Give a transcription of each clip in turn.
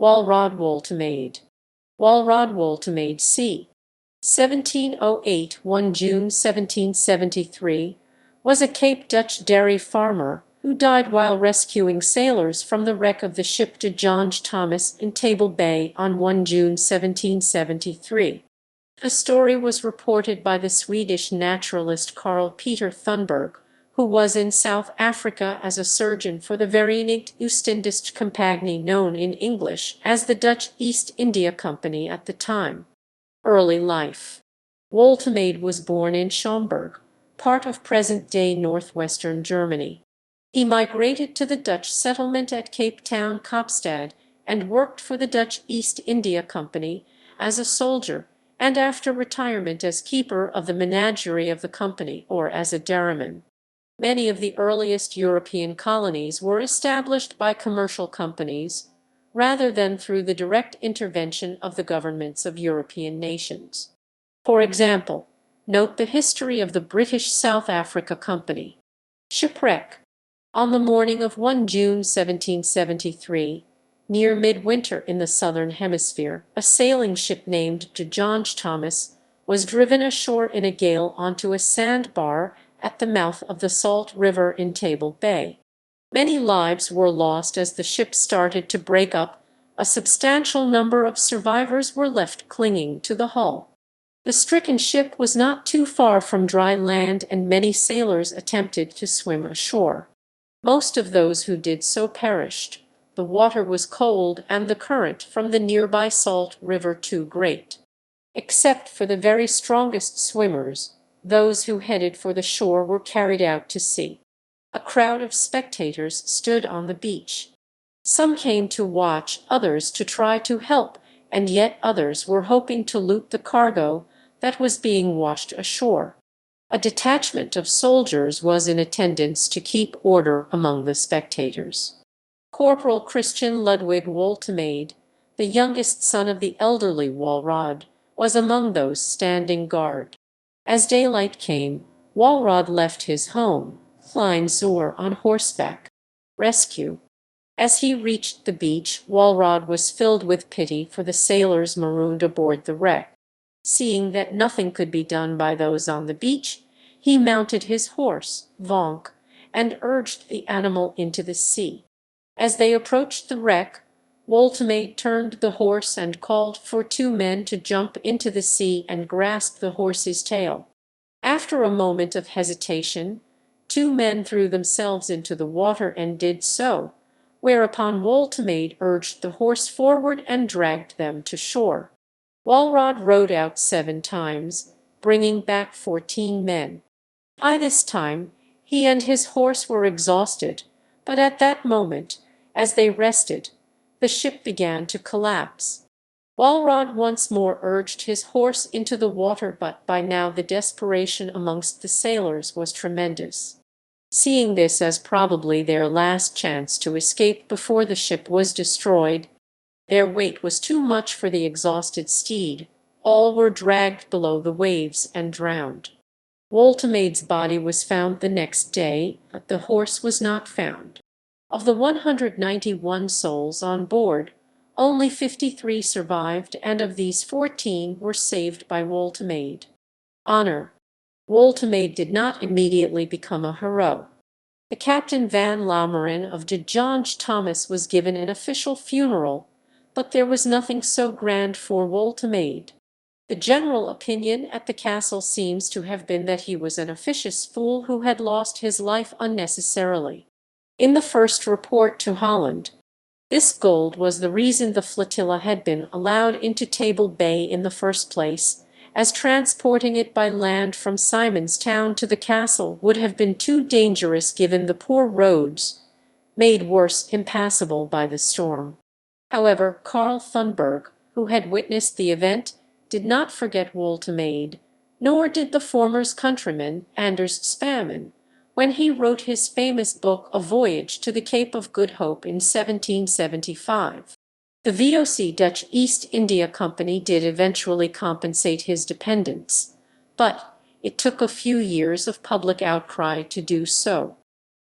Wolraad Woltemade. Wolraad Woltemade c. 1708–1 June 1773, was a Cape Dutch dairy farmer who died while rescuing sailors from the wreck of the ship de Jonge Thomas in Table Bay on 1 June 1773. The story was reported by the Swedish naturalist Carl Peter Thunberg, who was in South Africa as a surgeon for the Vereenigde Oostindische Compagnie, known in English as the Dutch East India Company at the time. Early life. Woltemade was born in Schomberg, part of present-day northwestern Germany. He migrated to the Dutch settlement at Cape Town, Kaapstad, and worked for the Dutch East India Company as a soldier, and after retirement as keeper of the menagerie of the company, or as a dairyman. Many of the earliest European colonies were established by commercial companies, rather than through the direct intervention of the governments of European nations. For example, note the history of the British South Africa Company. Shipwreck. On the morning of 1 June 1773, near midwinter in the southern hemisphere, a sailing ship named de Jonge Thomas was driven ashore in a gale onto a sandbar at the mouth of the Salt River in Table Bay. Many lives were lost as the ship started to break up. A substantial number of survivors were left clinging to the hull. The stricken ship was not too far from dry land, and many sailors attempted to swim ashore. Most of those who did so perished. The water was cold and the current from the nearby Salt River too great. Except for the very strongest swimmers, those who headed for the shore were carried out to sea. A crowd of spectators stood on the beach. Some came to watch, others to try to help, and yet others were hoping to loot the cargo that was being washed ashore. A detachment of soldiers was in attendance to keep order among the spectators. Corporal Christian Ludwig Woltemade, the youngest son of the elderly Wolraad, was among those standing guard. As daylight came, Wolraad left his home, Klein Zoer, on horseback. Rescue. As he reached the beach, Wolraad was filled with pity for the sailors marooned aboard the wreck. Seeing that nothing could be done by those on the beach, he mounted his horse, Vonk, and urged the animal into the sea. As they approached the wreck, Woltemade turned the horse and called for two men to jump into the sea and grasp the horse's tail. After a moment of hesitation, two men threw themselves into the water and did so, whereupon Woltemade urged the horse forward and dragged them to shore. Wolraad rowed out 7 times, bringing back 14 men. By this time, he and his horse were exhausted, but at that moment, as they rested, the ship began to collapse. Wolraad once more urged his horse into the water, but by now the desperation amongst the sailors was tremendous. Seeing this as probably their last chance to escape before the ship was destroyed, their weight was too much for the exhausted steed. All were dragged below the waves and drowned. Woltemade's body was found the next day, but the horse was not found. Of the 191 souls on board, only 53 survived, and of these 14 were saved by Woltemade. Honor. Woltemade did not immediately become a hero. The Captain van Lammeren of de Jonge Thomas was given an official funeral, but there was nothing so grand for Woltemade. The general opinion at the castle seems to have been that he was an officious fool who had lost his life unnecessarily. In the first report to Holland, this gold was the reason the flotilla had been allowed into Table Bay in the first place, as transporting it by land from Simonstown to the castle would have been too dangerous given the poor roads, made worse impassable by the storm. However, Carl Thunberg, who had witnessed the event, did not forget Woltemade, nor did the former's countryman, Anders Spaman, when he wrote his famous book A Voyage to the Cape of Good Hope in 1775. The VOC Dutch East India Company did eventually compensate his dependents, but it took a few years of public outcry to do so.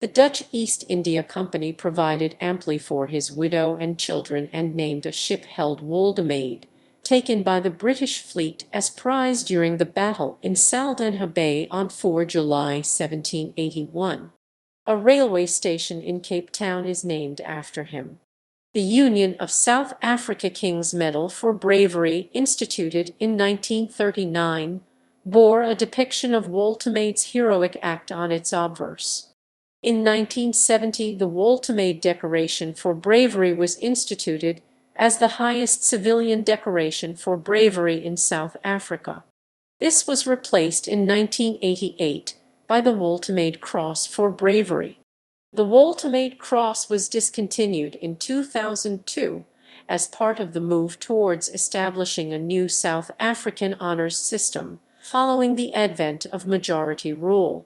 The Dutch East India Company provided amply for his widow and children and named a ship held Woltemade, taken by the British fleet as prize during the battle in Saldanha Bay on 4 July 1781. A railway station in Cape Town is named after him. The Union of South Africa King's Medal for Bravery, instituted in 1939, bore a depiction of Woltemade's heroic act on its obverse. In 1970, the Woltemade Decoration for Bravery was instituted as the highest civilian decoration for bravery in South Africa. This was replaced in 1988 by the Woltemade Cross for Bravery. The Woltemade Cross was discontinued in 2002 as part of the move towards establishing a new South African honors system following the advent of majority rule.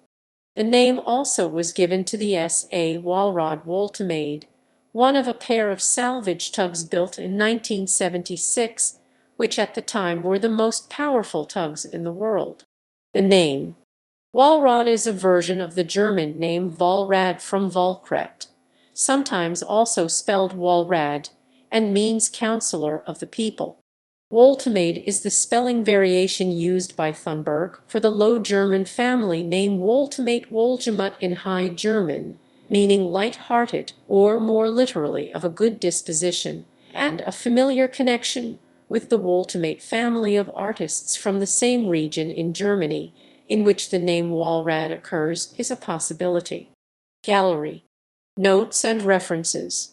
The name also was given to the S.A. Wolraad Woltemade, one of a pair of salvage tugs built in 1976, which at the time were the most powerful tugs in the world. The name Wolraad is a version of the German name Wolraad from Volkrecht, sometimes also spelled Wolraad, and means counselor of the people. Woltemade is the spelling variation used by Thunberg for the Low German family name Woltemade Wolgemut in High German, meaning light-hearted or, more literally, of a good disposition, and a familiar connection with the Woltemade family of artists from the same region in Germany, in which the name Wolraad occurs, is a possibility. Gallery. Notes and references.